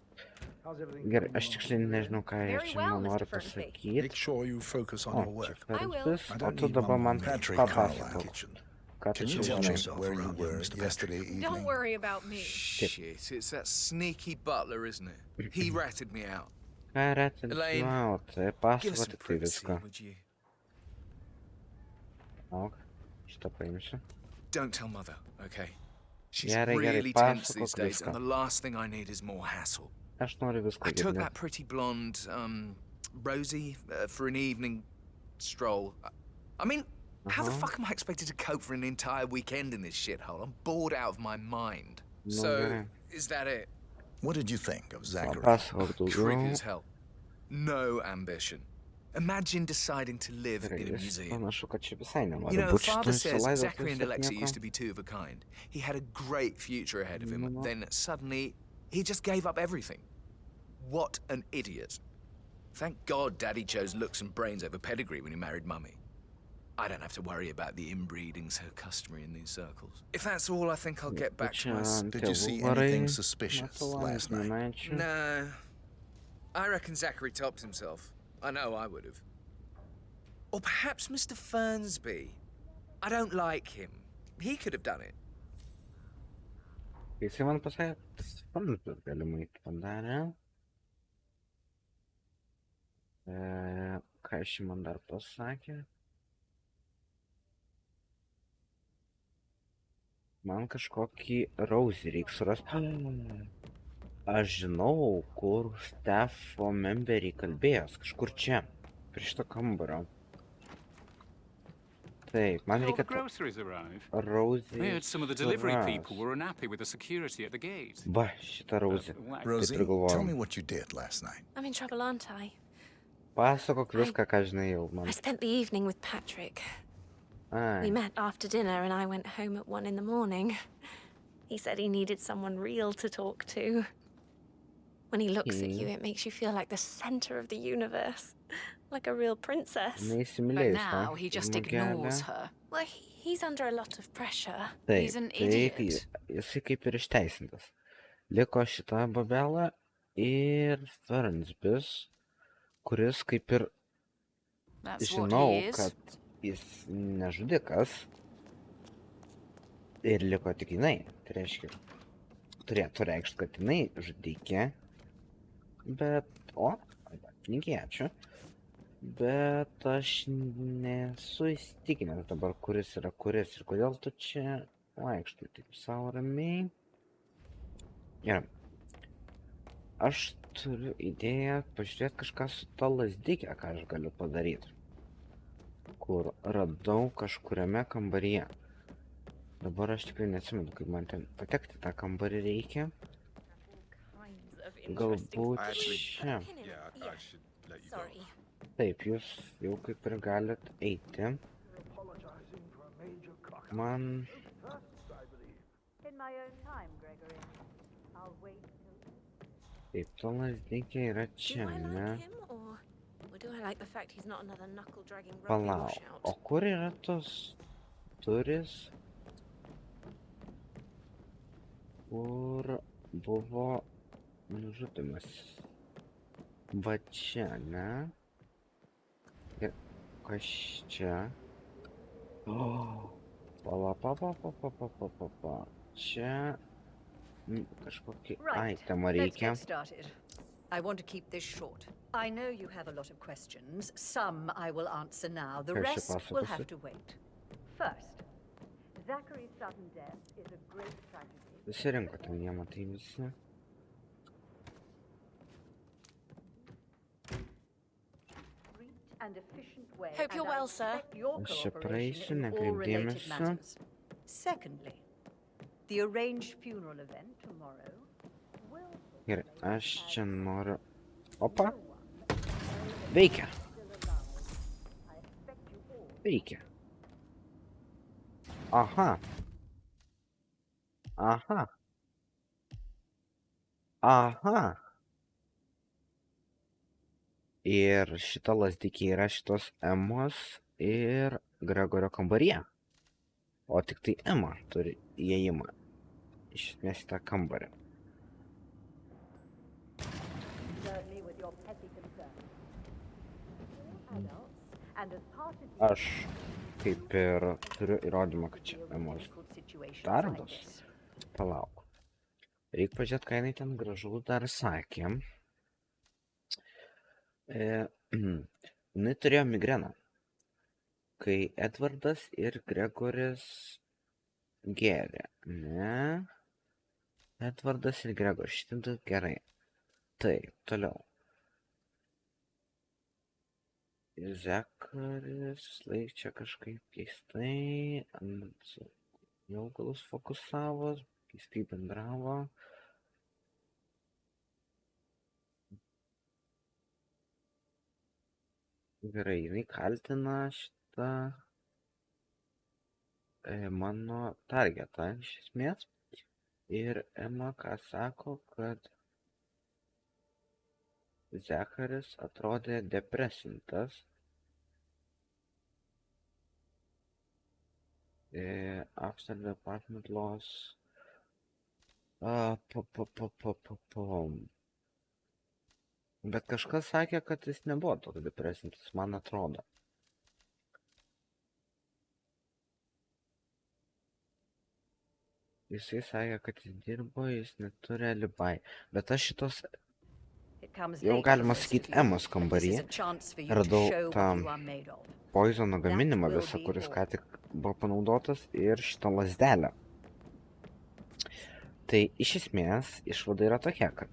Gerai, aš tiksliai nežinau, ką aš čia noriu pasakyti. Make sure you focus on your work. O tu dabar man papasakok. Ką tu čia žinai? Where you were yesterday evening. Don't worry about me. Shit, it's that sneaky butler, isn't it? He ratted me out. Ką ratted you out? Pasakok tik tai viską. Ok, šitą paimsiu. Don't tell Mother, okay? She's Gerai, really tense these pasakok days, and the viską. last thing I need is more hassle. Aš noriu viską I took that girdėti. pretty blonde, Rosie, for an evening stroll. I mean, how the fuck am I expected to cope for an entire weekend in this shithole? I'm bored out of my mind. So, is that it? What did you think of Zachary? Papasakok Creepy daugiau. as hell. No ambition. Imagine deciding to live in a Jis museum. panašu, kad čia visai You nenori know, būti Father šitoj says laidotuvėse Zachary and Alexa nieko. used to be two of a kind. He had a great future ahead of him. Then suddenly, he just gave up everything. What an idiot. Thank God Daddy chose looks and brains over pedigree when he married Mummy. I don't have to worry about the inbreeding so customary in these circles. If that's all, I think I'll get back to my... Did you see anything suspicious last night? No. I reckon Zachary topped himself. I know I would have. Or perhaps Mr. Fernsby. I don't like him. He could have done it. Jisai man pasakė, Fernsbis galimai padarė. Ką jis man dar pasakė? Man kažkokį Rosie reikia surasti. Aš žinau, kur Stefo memberiai kalbėjęs. Kažkur čia. Prie šito kambario. Taip, man reikia... Groceries arrive. Rosie. I heard some of the delivery people were unhappy with the security at the gate. Va, šitą Rosie. Rosie, tell me what you did last night. I'm in trouble, aren't I? Pasakok viską, ką žinai jau man. I spent the evening with Patrick. We met after dinner and I went home at 1 a.m. He said he needed someone real to talk to. When he looks at you, it makes you feel like the center of the universe. Like a real princess. But now he just ignores her. Well, he's under a lot of pressure. He's an idiot. Jisai kaip ir išteisintas. Liko šita babela ir Fernsbis, kuris kaip ir žinau, kad jis nežudikas. Ir liko tik jinai. Tai reiškia, turėtų reikšti, kad jinai žudikė. Bet, knygiečio. Bet aš nesu įsitikinęs dabar, kuris yra kuris ir kodėl tu čia vaikštau taip savo ramiai. Gerai. Aš turiu idėją pažiūrėti kažką su ta lazdikė, ką aš galiu padaryti. Kur radau kažkuriame kambaryje. Dabar aš tikrai neatsimenu, kaip man ten patekti tą kambarį reikia. Galbūt čia. Taip, jūs jau kaip ir galit eiti. Man... Taip, to lazdikė yra čia, ne? Palauk, o kur yra tos durys, kur buvo nužudymas? Va čia, ne? Ir kas čia? Pala. Čia kažkokį itemą reikia. I want to keep this short. I know you have a lot of questions. Some I will answer now. The rest will have to wait. First, Zachary's sudden death is a great tragedy. Susirinko ten jie, matai visi. Hope you're well, sir. Aš čia praeisiu, nekreip dėmesio. Secondly, the arranged funeral event tomorrow. Gerai, aš čia noriu... Opa! Veikia! Veikia! Aha! Aha! Aha! Ir šita lazdikė yra šitos Emos ir Gregorio kambaryje. O tik tai Ema turi įėjimą. Iš esmės į tą kambarį. Aš kaip ir turiu įrodymą, kad čia Emos darbas. Palauk. Reikia pažiūrėti, ką jinai ten gražaus dar sakė. Jinai turėjo migreną, kai Edvardas ir Gregoris gėrė. Ne? Edvardas ir Gregoris, šitai gerai. Taip, toliau. Zakaris laik čia kažkaip keistai, jau galus fokusavos, keistai bendravo. Gerai, jinai kaltina šitą mano targetą iš esmės. Ir Ema ką sako, kad Zakaris atrodė depresintas. After the apartment loss. Bet kažkas sakė, kad jis nebuvo toks depresintas, man atrodo. Jisai sakė, kad jis dirbo, jis neturi alibai. Bet aš šitos... Jau galima sakyti Emos kambaryje. Radau tą poizono gaminimą visą, kuris ką tik buvo panaudotas, ir šitą lazdelę. Tai iš esmės išvada yra tokia, kad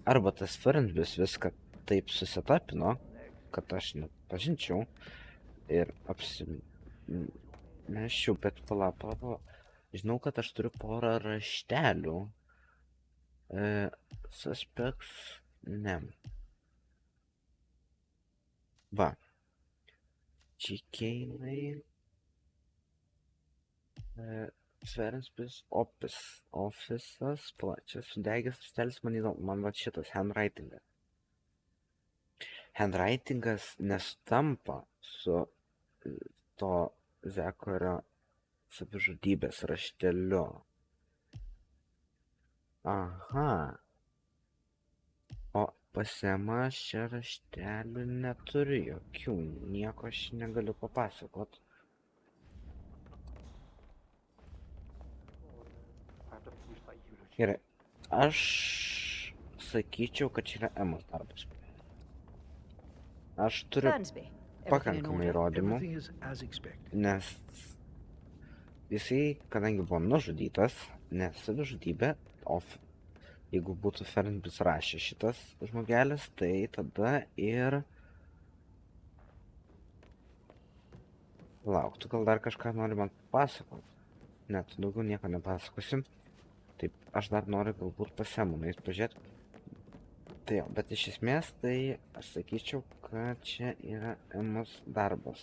arba tas Fernsbys viską taip susitapino, kad aš nepažinčiau ir apsimesčiau, bet pala. Žinau, kad aš turiu porą raštelių. Suspects... Ne. Va. Čikeinai. Fernsbys ofisas. Čia sudegęs raštelis, man va šitas handwritingas. Handwritingas nesutampa su to Zakario savižudybės rašteliu. Aha. O pasiema šia raštelių neturiu jokių, nieko aš negaliu papasakot. Gerai, aš sakyčiau, kad čia yra Emos darbas. Aš turiu pakankamai įrodymų, nes jisai, kadangi buvo nužudytas, ne savižudybė, o jeigu būtų Fernsbys rašė šitas žmogelis, tai tada ir... Lauk, tu gal dar kažką nori man pasakoti? Ne, tu daugiau nieko nepasakosim. Taip, aš dar noriu galbūt pasiemonais pažiūrėti. Tai jo, bet iš esmės, tai aš sakyčiau, kad čia yra Emos darbas.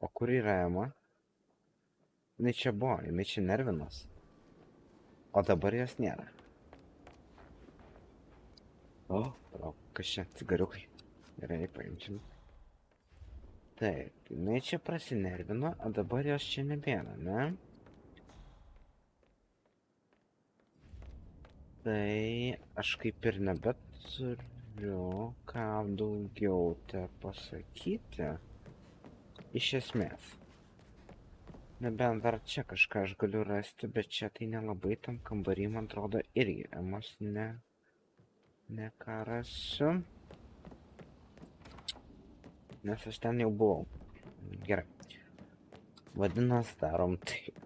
O kur yra Ema? Jinai čia buvo, jinai čia nervinas. O dabar jos nėra. O, palauk, kas čia, cigariukai. Gerai, paimčiam. Taip, jinai čia prasinervino, o dabar jos čia nebėra, ne? Tai aš kaip ir nebeturiu ką daugiau te pasakyti. Iš esmės. Nebent dar čia kažką aš galiu rasti, bet čia tai nelabai tam kambarį, man atrodo, irgi Emos ne ką rasiu. Nes aš ten jau buvau. Gerai. Vadinas, darom taip.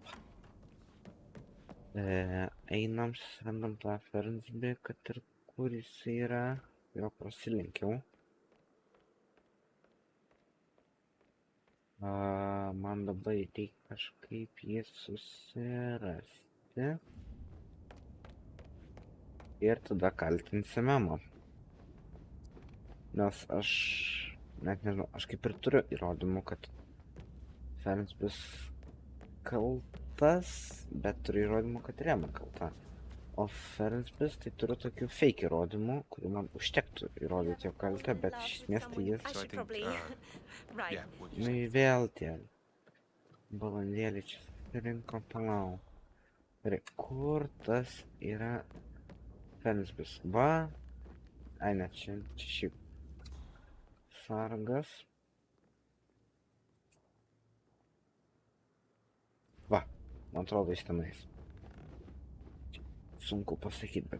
Einam, randam tą Fernsby, kad ir kur jis yra. Jo prasilinkiau. Man dabar reikia kažkaip jį susirasti. Ir tada kaltinsim Emą. Nes aš... Net nežinau, aš kaip ir turiu įrodymų, kad Fernsbys kaltas, bet turiu įrodymų, kad ir Ema kalta. O Fernsbys tai turiu tokių fake įrodymų, kurių man užtektų įrodyti jo kaltę, bet iš esmės tai jis... Nu ir vėl tie balandėliai čia susirinko, palau. Gerai, kur tas yra Fernsbys? Va? Ai, ne, čia šiaip. Sargas. Va, man atrodo, jis tenais. Sunku pasakyti,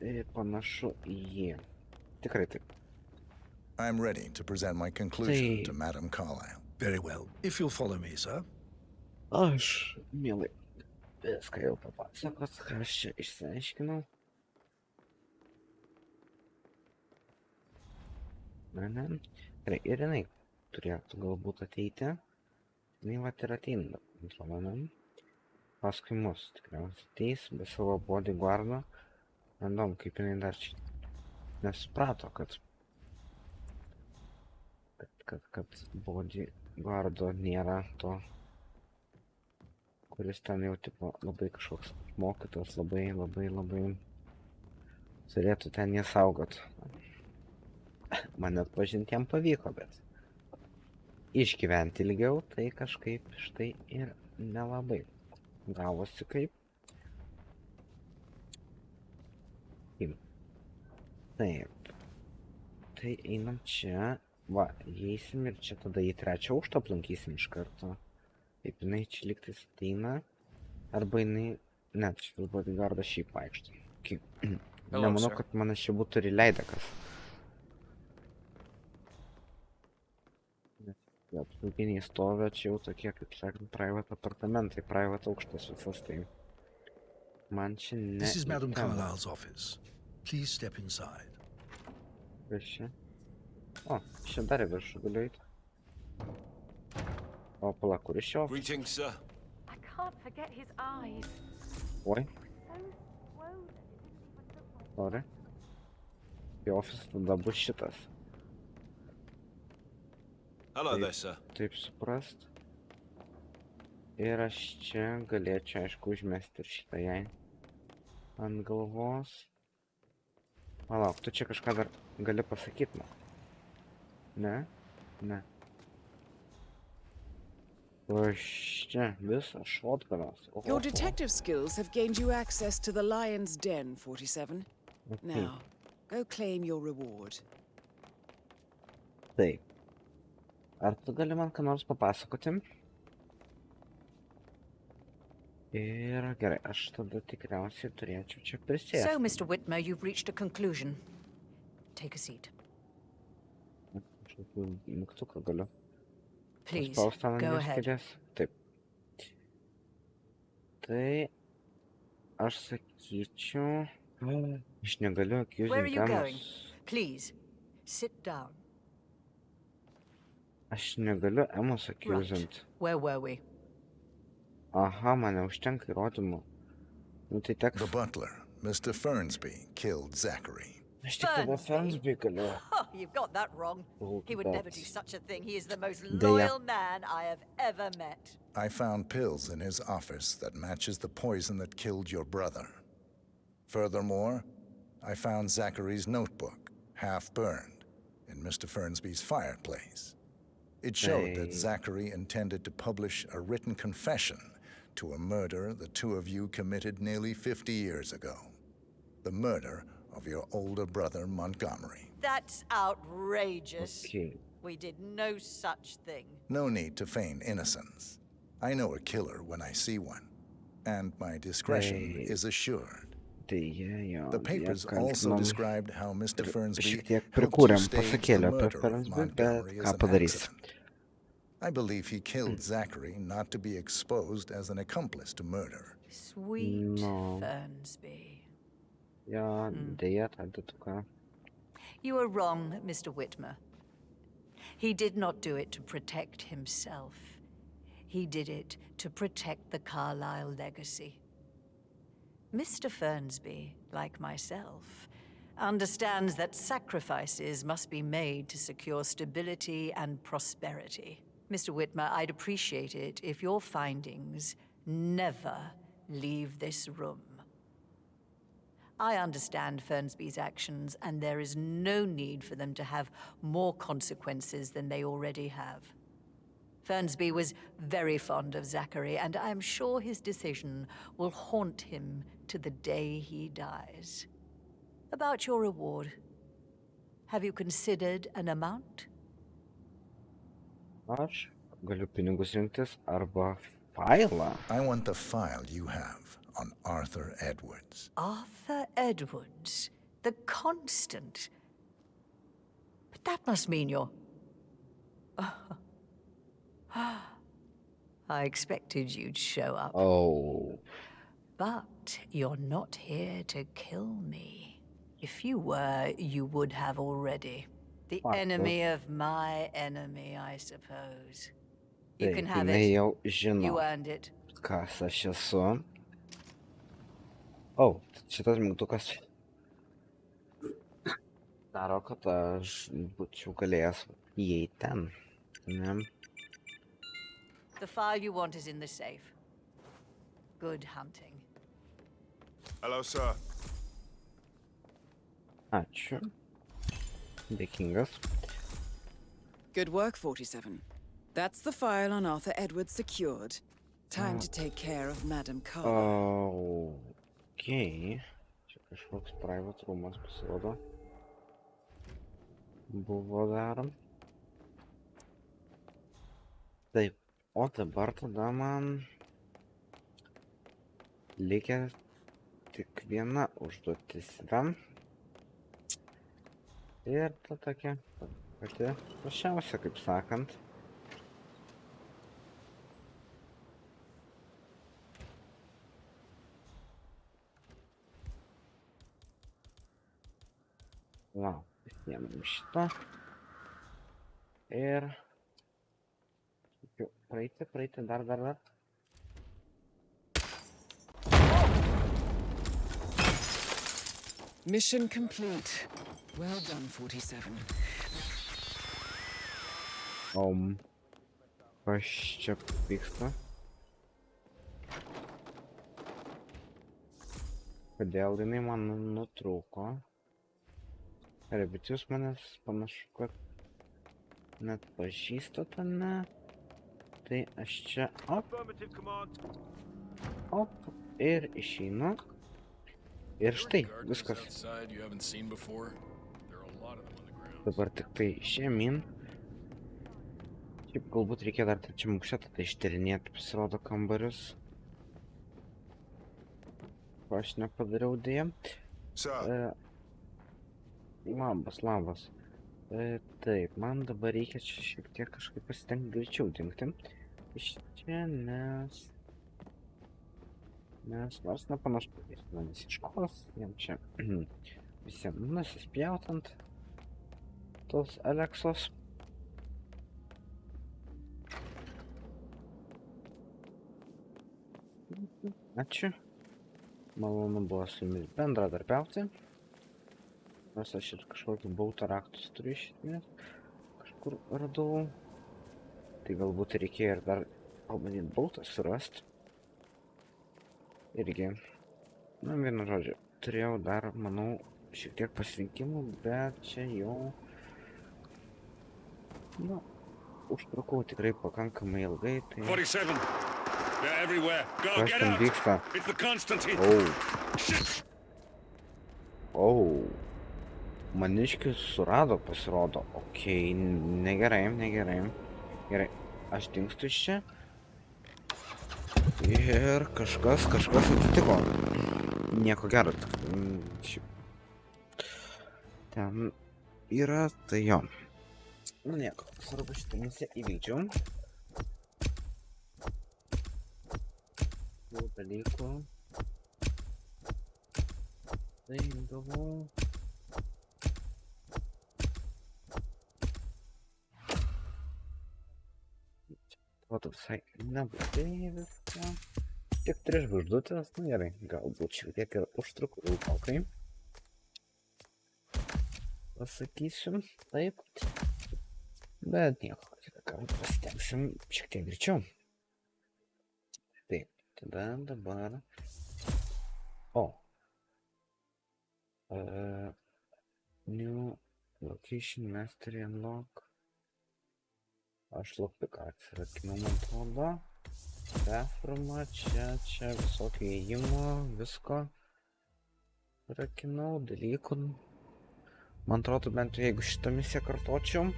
bet panašu į jį. Tikrai taip. I'm ready to present my conclusion to Madam Carlyle. Very well. If you'll follow me, sir. Aš, mielai, viską jau papasakot, ką aš čia išsiaiškinau. Gerai, ir jinai turėtų galbūt ateiti. Jinai vat ir ateina, atrodo, paskui mus tikriausiai ateis be savo bodyguardo. Bandom, kaip jinai dar čia nesuprato, kad bodyguardo nėra to, kuris ten jau tipo labai kažkoks mokytas, labai turėtų ten jie saugot. Man net pažinti jam pavyko, bet išgyventi ilgiau, tai kažkaip štai ir nelabai gavosi kaip. Taip. Tai einam čia. Va, įeisim ir čia tada į trečią aukštą aplankysim iš karto. Taip, jinai čia lygtais ateina. Arba jinai... Net, šitas bodyguardas šiaip vaikšto. Nemanau, kad man čia būtų ir leidę kas. Apsauginiai stovė, čia jau tokie, kaip sakant, private apartamentai, private aukštas visas, tai man čia ne... This is Madam Carlyle's office. Please step inside. Kas čia? O, čia dar į viršų galiu eiti. O, pala, kur iš jo? Greetings, sir. I can't forget his eyes. Oi. Sorry. Jo ofis tada bus šitas. Hello there, sir. Taip suprast. Ir aš čia galėčiau, aišku, užmesti ir šitą jai ant galvos. Palauk, tu čia kažką dar gali pasakyti man? Ne? Ne. Aš čia visą šotganas. Your detective skills have gained you access to the Lion's Den, 47. Now, go claim your reward. Taip. Ar tu gali man ką nors papasakoti? Ir gerai, aš tada tikriausiai turėčiau čia prisėsti. So, Mr. Whitmer, you've reached a conclusion. Take a seat. Kažkokį mygtuką galiu Please, Paspausta go ant ahead. kėdės. Taip. Tai aš sakyčiau, aš negaliu Where are accusing you going? Emos. Please, sit down. Aš negaliu Emos accusint. Where were we? Aha, man neužtenka įrodymų. Nu tai teks. The butler, Mr. Fernsby, killed Zachary. Aš tik tada Fernsby galiu. Oh, you've got that wrong. He would never do such a thing. He is the most Deja. loyal man I have ever met. I found pills in his office that matches the poison that killed your brother. Furthermore, I found Zachary's notebook, half burned, in Mr. Fernsby's fireplace. It showed that Zachary intended to publish a written confession to a murder the two of you committed nearly 50 years ago. The murder of your older brother, Montgomery. That's outrageous. Okay. We did no such thing. No need to feign innocence. I know a killer when I see one, and my discretion is assured. The papers also described how Mr. Fernsby helped to stage the murder of Montgomery as an accident. I believe he killed Zachary not to be exposed as an accomplice to murder. Sweet Fernsby. Ja, deja, tada tokia. You are wrong, Mr. Whitmer. He did not do it to protect himself. He did it to protect the Carlyle legacy. Mr. Fernsby, like myself, understands that sacrifices must be made to secure stability and prosperity. Mr. Whitmer, I'd appreciate it if your findings never leave this room. I understand Fernsby's actions, and there is no need for them to have more consequences than they already have. Fernsby was very fond of Zachary, and I'm sure his decision will haunt him to the day he dies. About your reward, have you considered an amount? Aš galiu pinigus rinktis arba failą. I want the file you have on Arthur Edwards. Arthur Edwards, the Constant. But that must mean you're... I expected you'd show up. Oh. But you're not here to kill me. If you were, you would have already. The enemy of my enemy, I suppose. You can have it. You earned it. Kas aš esu. Oh, šitas mygtukas daro, kad aš būčiau galėjęs įeiti ten. Ne? The file you want is in the safe. Good hunting. Hello, sir. Ačiū. Dėkingas. Good work, 47. That's the file on Arthur Edwards secured. Time to take care of Madame Carlyle. Okay. Čia kažkoks private roomas pasirodo. Buvo dar. Taip. O dabar tada man likę tik viena užduotis yra. Ir ta tokia pati paprasčiausia, kaip sakant. Va, pasiėmėm šitą. Ir praeiti, dar. Mission complete. Well done, 47. Kas čia vyksta? Kodėl jinai man nutrūko? Bet jūs manęs panašu, kad net pažįstate, ne? Tai aš čia op, ir išeinu. Ir štai, viskas. Dabar tik tai žemyn. Šiaip galbūt reikia dar trečiam aukšte tada ištyrinėti, pasirodo, kambarius. Ko aš nepadariau dėja. Labas. Taip, man dabar reikia čia šiek tiek kažkaip pasitengti greičiau dingti. Iš čia, nes nors nepanašu, kad jis manęs ieškos, jam čia visiems nusispjautant tos Aleksos. Ačiū. Malonu buvo su jumis bendradarbiauti. Nors aš ir kažkokį bautą raktus turiu iš esmės. Kažkur radau. Tai galbūt reikėjo ir dar pabandyti bautą surasti. Irgi. Na, vienu žodžiu. Turėjau dar, manau, šiek tiek pasirinkimų, bet čia jau... Na, užtrukau tikrai pakankamai ilgai, tai... 47. They're everywhere. Go, Kas get ten out. vyksta? It's the Constantine. Shit. Maniškius surado, pasirodo. Okei, negerai. Gerai, aš dingstu iš čia. Ir kažkas atsitiko. Nieko gero. Ten yra, tai jo. Nu nieko, svarbu šitą misiją įvykdžiau. Tų dalykų. Tai gavau. Atrodo visai neblogai viską. Tik 3 žvaigždutės, nu gerai, galbūt šiek tiek ir užtrukau ilgokai. Pasakysiu, taip. Bet nieko, kitą kartą pasitengsim šiek tiek greičiau. Taip, tada dabar... New location mastery unlock. Aš lockpiką atsirakinau, man atrodo. Bathroomą, čia visokio įėjimo, visko. Rakinau, dalykų. Man atrodo, bent jeigu šitą misiją kartočiau.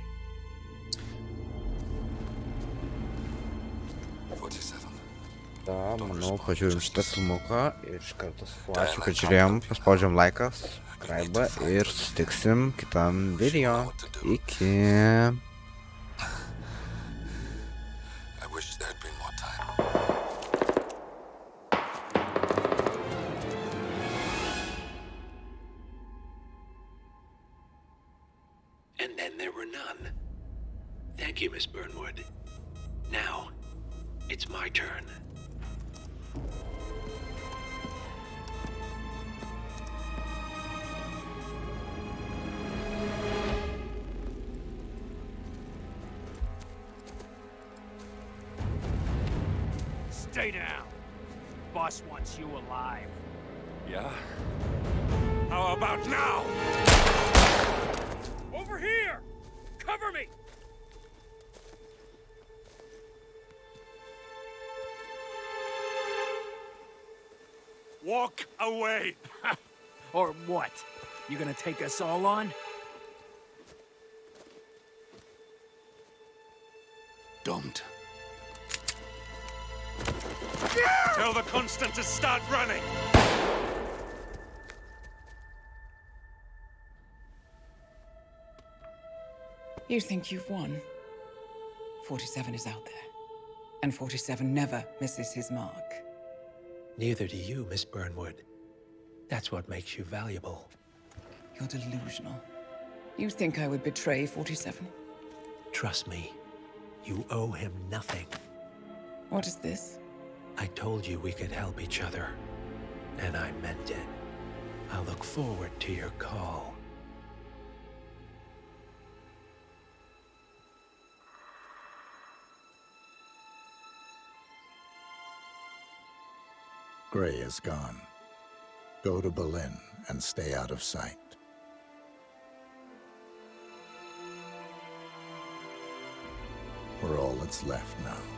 Da, manau, pažiūrim šitą filmuką ir iš karto ačiū, kad žiūrėjom, paspaudžiam laiką, subscribe ir susitiksim kitam video. Iki. And then there were none. Thank you, Miss Burnwood. Now, it's my turn. Stay down. Boss wants you alive. Yeah? How about now? Over here! Cover me! Walk away! Or what? You gonna take us all on? Don't. Tell the Constant to start running! You think you've won? 47 is out there. And 47 never misses his mark. Neither do you, Miss Burnwood. That's what makes you valuable. You're delusional. You think I would betray 47? Trust me, you owe him nothing. What is this? I told you we could help each other, and I meant it. I look forward to your call. Gray is gone. Go to Berlin and stay out of sight. We're all that's left now.